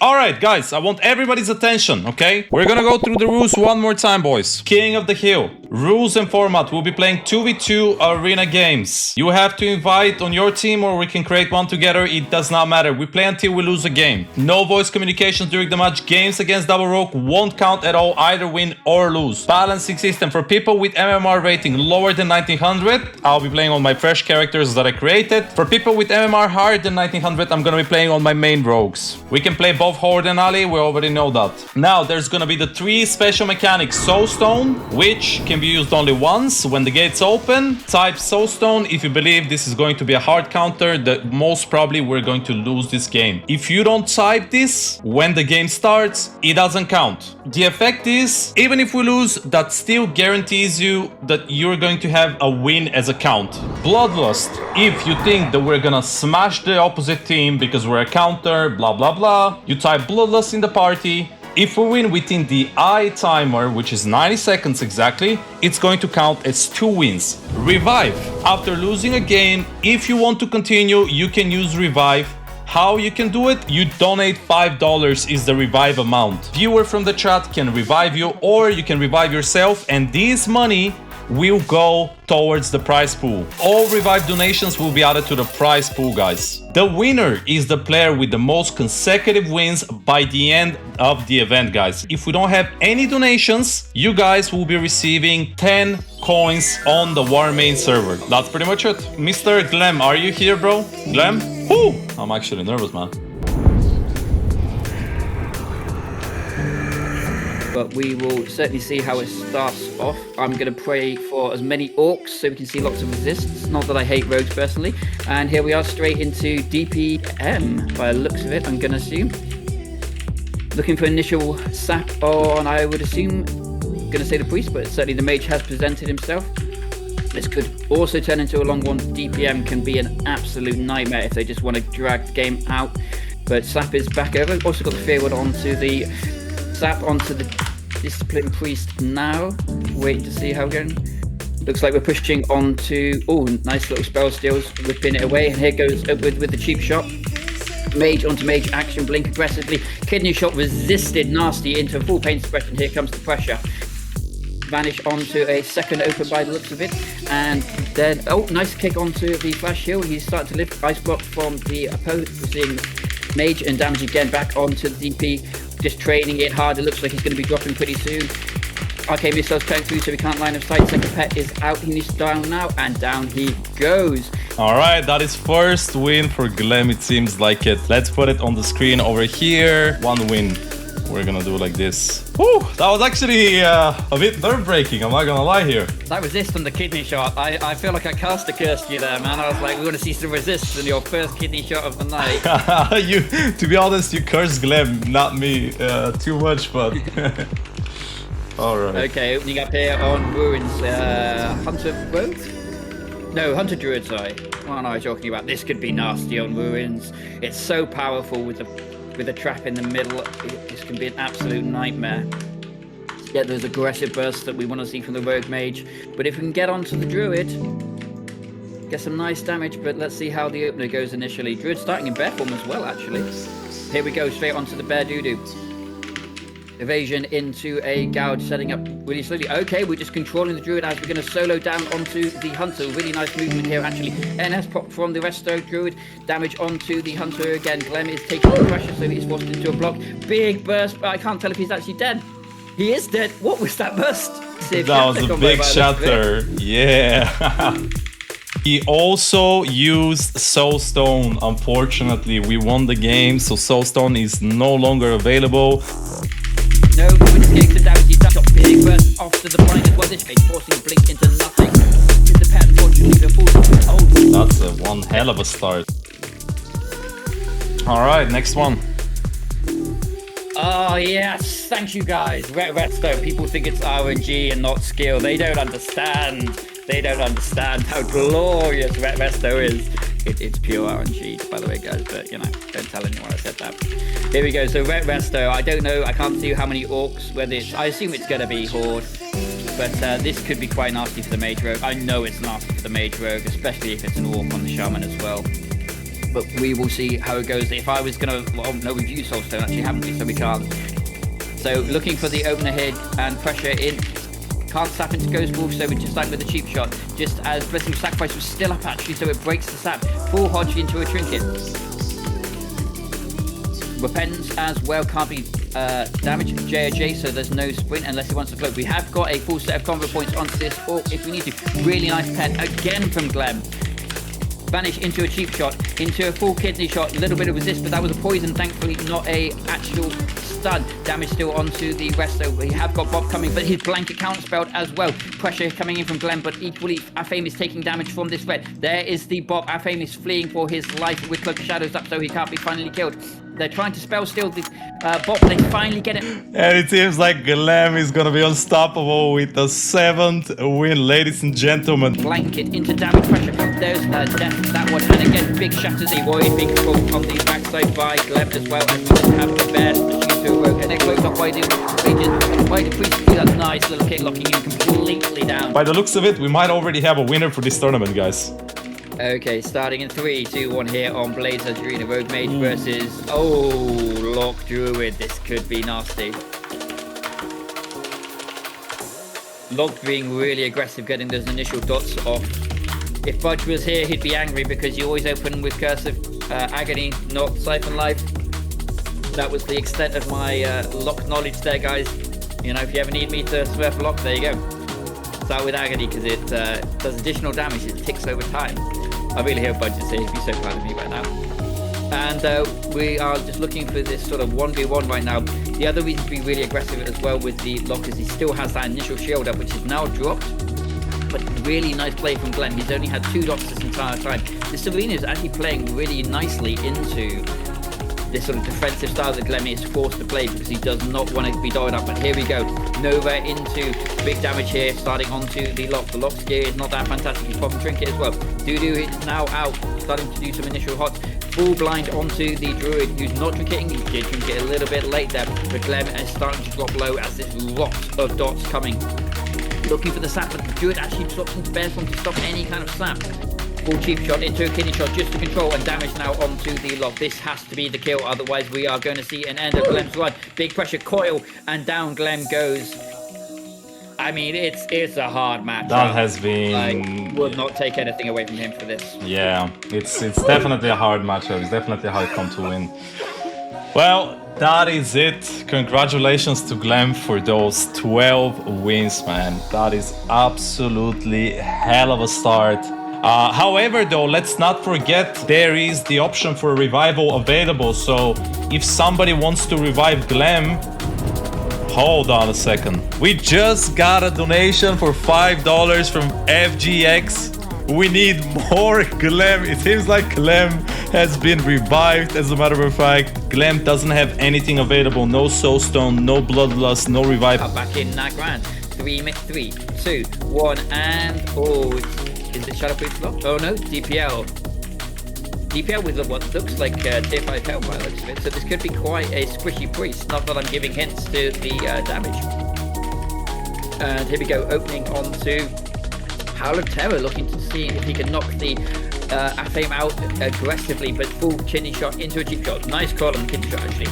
Alright guys, I want everybody's attention, okay? We're gonna go through the rules one more time, boys. King of the Hill. Rules and format. We'll be playing 2v2 arena games. You have to invite on your team or we can create one together. It does not matter. We play until we lose a game. No voice communications during the match. Games against Double Rogue won't count at all, either win or lose. Balancing system. For people with MMR rating lower than 1900, I'll be playing on my fresh characters that I created. For people with MMR higher than 1900, I'm gonna be playing on my main rogues. We can play both Horde and Ali, we already know that. Now, there's gonna be the 3 special mechanics. Soulstone, which can be used only once when the gates open. Type Soulstone if you believe this is going to be a hard counter, that most probably we're going to lose this game. If you don't type this when the game starts, it doesn't count. The effect is, even if we lose, that still guarantees you that you're going to have a win as a count. Bloodlust, if you think that we're gonna smash the opposite team because we're a counter, blah blah blah, you type Bloodlust in the party. If we win within the I timer, which is 90 seconds exactly, it's going to count as 2 wins. Revive. After losing a game, if you want to continue, you can use Revive. How you can do it? You donate $5 is the revive amount. Viewer from the chat can revive you, or you can revive yourself, and this money will go towards the prize pool. All revive donations will be added to the prize pool, guys. The winner is the player with the most consecutive wins by the end of the event, guys. If we don't have any donations, you guys will be receiving 10 coins on the War main server. That's pretty much it. Mr. Glem, are you here, bro? Glem? Woo! I'm actually nervous, man. But we will certainly see how it starts off. I'm going to pray for as many orcs so we can see lots of resists. Not that I hate rogues personally. And here we are straight into DPM by the looks of it, I'm going to assume. Looking for initial sap on, I would assume, going to say the priest, but certainly the mage has presented himself. This could also turn into a long one. DPM can be an absolute nightmare if they just want to drag the game out. But sap is back over. Also got the Fearwood onto the sap onto the Discipline Priest now. Waiting to see how we're going. Looks like we're pushing onto... Oh, nice little spell steals. Whipping it away. And here goes with the cheap shot. Mage onto mage action. Blink aggressively. Kidney shot resisted. Nasty into full pain suppression. Here comes the pressure. Vanish onto a second open by the looks of it. And then... Oh, nice kick onto the flash heal. He's starting to lift ice block from the opponent. We're seeing mage and damage again back onto the DP. Just training it hard. It looks like he's going to be dropping pretty soon. Arcane missiles coming through, so we can't line of sight. Second pet is out. He needs to down now, and down he goes. All right, that is first win for Glem. It seems like it. Let's put it on the screen over here. 1 win. We're gonna do like this. Whew, that was actually a bit nerve-breaking. I'm not gonna lie here. That resist on the kidney shot. I feel like I cast a curse you there, man. I was like, we want to see some resist in your first kidney shot of the night. To be honest, you cursed Glem, not me, too much, but. All right. Okay, opening up here on Ruins. Hunter Rogue? No, Hunter Druid, sorry. What am I talking about? This could be nasty on Ruins. It's so powerful with the trap in the middle. This can be an absolute nightmare. Get those aggressive bursts that we want to see from the Rogue Mage. But if we can get onto the Druid, get some nice damage, but let's see how the opener goes initially. Druid starting in bear form as well, actually. Here we go, straight onto the bear doo-doo. Evasion into a gouge, setting up really slowly. Okay, we're just controlling the Druid as we're going to solo down onto the Hunter. Really nice movement here, actually. NS pop from the Resto Druid. Damage onto the Hunter again. Glem is taking the pressure, so he's forced into a block. Big burst, but I can't tell if he's actually dead. He is dead. What was that burst? That was a big shatter. Yeah. He also used Soulstone. Unfortunately, we won the game, so Soulstone is no longer available. No, with the exit out, he's got big burst off to the blind as well. This case forcing Blink into nothing. With the pet, unfortunately, the full. Oh, that's one hell of a start. All right, next one. Oh yes, thank you guys. Redstone, people think it's RNG and not skill. They don't understand. They don't understand how glorious Resto is. It's pure RNG, by the way, guys, but, you know, don't tell anyone I said that. Here we go, so Resto, I don't know, I can't see how many orcs, whether it's, I assume it's going to be Horde, but this could be quite nasty for the Mage Rogue. I know it's nasty for the Mage Rogue, especially if it's an orc on the Shaman as well. but we will see how it goes. If I was gonna, well, no, we've used Soulstone actually, haven't we? So we can't. So looking for the opener here and pressure in. Can't sap into Ghost Wolf, so we just like with the cheap shot. Just as Blessing of Sacrifice was still up actually, so it breaks the sap. Full Hodge into a trinket. Repentance as well can't be damaged from JJ, so there's no sprint unless he wants to float. We have got a full set of combo points onto this Orc if we need to. Really nice pen again from Glenn. Vanish into a cheap shot, into a full kidney shot, a little bit of resist, but that was a poison, thankfully not a actual stun. Damage still onto the rest, so we have got Bob coming, but his blanket counterspelled as well. Pressure coming in from Glenn, but equally Afame is taking damage from this red. There is the Bob. Afame is fleeing for his life with Cloak of Shadows up, so he can't be finally killed. They're trying to spell steal the Bob, they finally get it. And it seems like Glam is gonna be unstoppable with the 7th win, ladies and gentlemen. Blanket into damage pressure. There's death that one, and again big shatters. A void being controlled on the backside by Gleb as well, and we just have the best machine to work. And then close off by the priest. That's nice little kick, locking him completely down. By the looks of it, we might already have a winner for this tournament, guys. Okay, starting in 3, 2, 1 here on Blades Arena Rogue Mage versus Lock Druid. This could be nasty. Lock being really aggressive, getting those initial dots off. If Budge was here, he'd be angry because you always open with Curse of Agony, not Siphon Life. That was the extent of my Lock knowledge there, guys. You know, if you ever need me to smurf Lock, there you go. Start with Agony because it does additional damage, it ticks over time. I really hope Budge is here, he'd be so proud of me right now. And we are just looking for this sort of 1v1 right now. The other reason to be really aggressive as well with the Lock is he still has that initial shield up, which is now dropped. But really nice play from Glenn. He's only had 2 dots this entire time. The Serena is actually playing really nicely into this sort of defensive style that Glenn is forced to play because he does not want to be dotted up. But here we go. Nova into big damage here, starting onto the Lock. The Lock's gear is not that fantastic. He's popping Trinket as well. Dudu is now out, starting to do some initial hots. Full blind onto the Druid, who's not trinketing. He did trinket a little bit late there, but Glenn is starting to drop low as this lot of dots coming. Looking for the sap, but the Druid actually drops into Bear's Form to stop any kind of sap. Full cheap shot into a kidney shot just to control, and damage now onto the Lock. This has to be the kill, otherwise we are going to see an end of Glem's run. Big pressure, coil, and down Glem goes. I mean, it's a hard match. That has been... I will not take anything away from him for this. Yeah, it's definitely a hard matchup. It's definitely a hard come to win. Well, that is it. Congratulations to Glenn for those 12 wins, man. That is absolutely hell of a start. However, though, let's not forget there is the option for revival available. So if somebody wants to revive Glenn, hold on a second. We just got a donation for $5 from FGX. We need more Glem. It seems like Glem has been revived. As a matter of fact, Glem doesn't have anything available. No Soulstone, no Bloodlust, no Revive. Back in that grand. 3, 2, 1, and... Oh, is it Shadow Priest locked? Oh no, DPL. DPL with what looks like tier 5 hell by the looks of it. So this could be quite a squishy priest. Not that I'm giving hints to the damage. And here we go, opening onto Howl of Terror, looking to see if he can knock the Afame out aggressively, but full kidney shot into a cheap shot. Nice call on the kidney shot actually.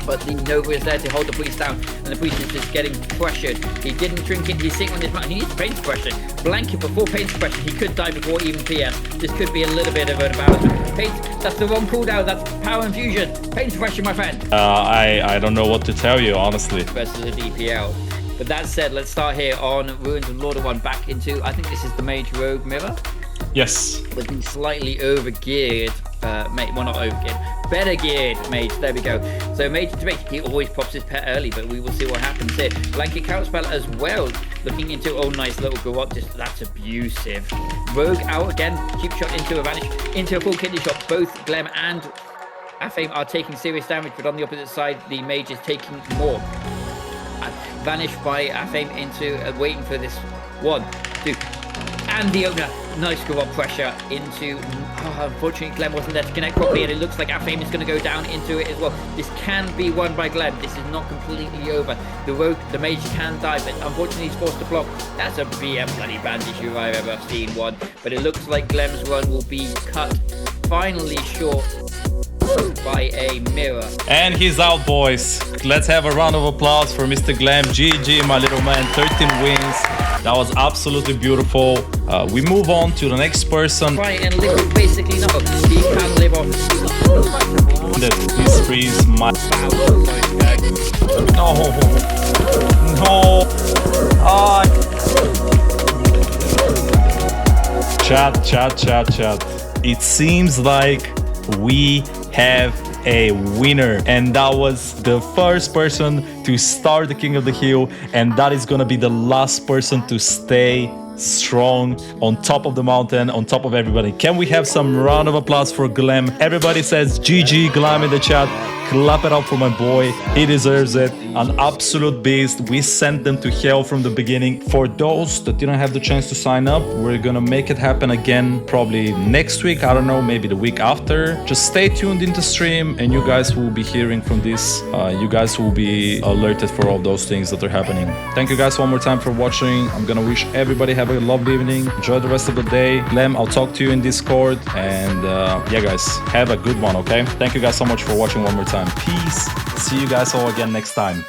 But the Nova is there to hold the priest down, and the priest is just getting pressured. He didn't drink it, he's sitting on his mount. He needs pain suppression. Blanket before pain suppression. He could die before even PS. This could be a little bit of an embarrassment. Pain, that's the wrong cooldown, that's power infusion. Pain suppression, my friend. I don't know what to tell you, honestly. Versus a DPL. But that said, let's start here on Ruins of Lord of One back into, I think this is the Mage Rogue mirror. Yes. With the slightly over-geared, well not over-geared, better geared Mage, there we go. So Mage to Mage, he always pops his pet early, but we will see what happens here. Blanket counterspell as well, looking into, oh nice little Garrot, just that's abusive. Rogue out again, cheap shot into a Vanish, into a full kidney shot, both Glem and Afame are taking serious damage, but on the opposite side, the Mage is taking more. Vanish by Afame into, waiting for this 1, 2, and the opener. Nice Garrot pressure into, unfortunately Glenn wasn't there to connect properly, and it looks like Afame is going to go down into it as well. This can be won by Glenn. This is not completely over. The Rogue, the Mage can die, but unfortunately he's forced to block. That's a BM bloody band issue I've ever seen one. But it looks like Glenn's run will be cut finally short by a mirror. And he's out, boys. Let's have a round of applause for Mr. Glam. GG, my little man. 13 wins. That was absolutely beautiful. We move on to the next person. Right, and live basically no. He can live off. This freeze my. No. No. Ah. Chat. It seems like we have a winner, and that was the first person to start the King of the Hill, and that is gonna be the last person to stay strong on top of the mountain, on top of everybody. Can we have some round of applause for Glam? Everybody says GG Glam in the chat. Clap it up for my boy. He deserves it. An absolute beast. We sent them to hell from the beginning. For those that didn't have the chance to sign up, we're gonna make it happen again probably next week. I don't know, maybe the week after. Just stay tuned in the stream and you guys will be hearing from this. You guys will be alerted for all those things that are happening. Thank you guys one more time for watching. I'm gonna wish everybody have a lovely evening. Enjoy the rest of the day. Glam, I'll talk to you in Discord. And yeah, guys, have a good one, okay? Thank you guys so much for watching one more time. Peace. See you guys all again next time.